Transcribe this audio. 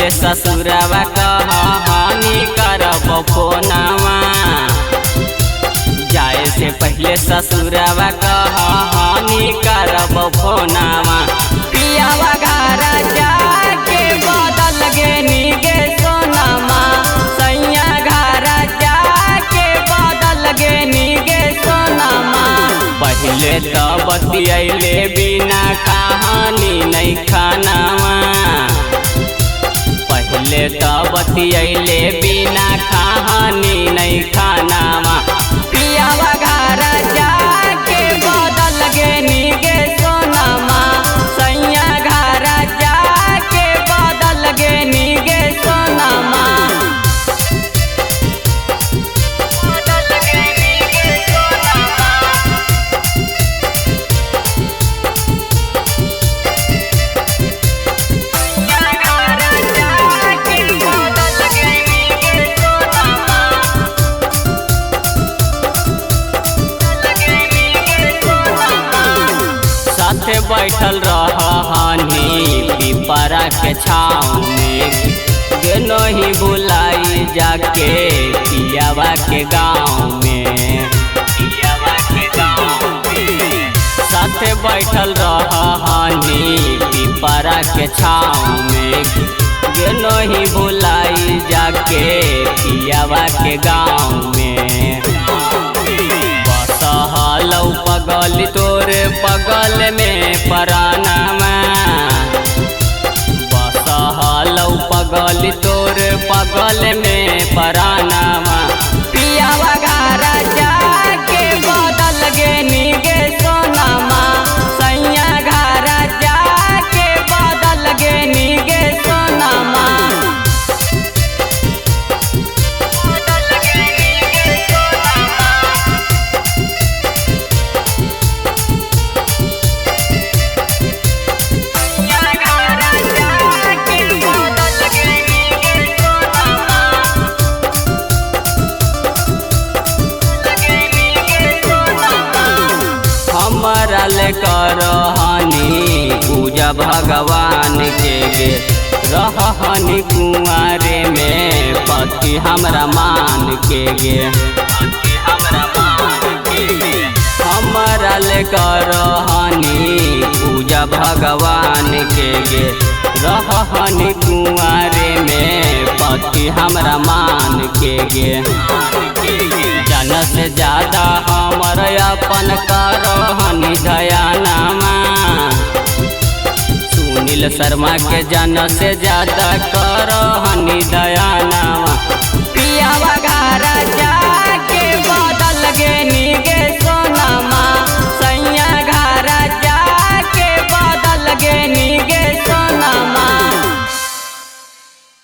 पहले ससुरावा कहानी करब फोनवा, जाए से पहले ससुरावा कहानी करब फोनवा। पियावा घर जाके बदल गेनी गे सोनमा, सैया घर जाके बदल गेनी गे सोनमा। पहले तो बतियैले बिना कहानी नहीं खानावा, पहले तो बतियैले बिना कहानी नहीं खानावा। पियावा घर जाके बदल गेनी गे सोनमा, सैया घर जाके बदल गेनी गे सोनमा। बदल गेनी गे सोनमा, साथे बैठल रहनी पिपरा के छाँव में, गे नहीं बुलाई जाके पियावा के गाँव में, पियावा के गाँव में। साथे बैठल रहनी पिपरा के छाँव में, गे नहीं बुलाई जाके पियावा के गाँव में। बसहलौ पगल तोरे पगल में परानामा, बसहलौ पगल तोरे पगल में परानामा। पियावा घर जाके बदल गेनी गे सोनमा, सैया घर जाके बदल गेनी गे सोनमा। बदल गेनी गे सोनमा, हमारा लेकर रहनी पूजा भगवान के गे, रहनी कुंवारे में पति हमरा मान के गे, पति हमरा मान के गे। हमारा लेकर रहनी पूजा भगवान के गे, रहनी कुंवारे में पति हमरा मान के गे। जन से ज्यादा हमर अपन करहनी दयानामा, सुनील शर्मा के जन से ज्यादा करहनी दयानामा।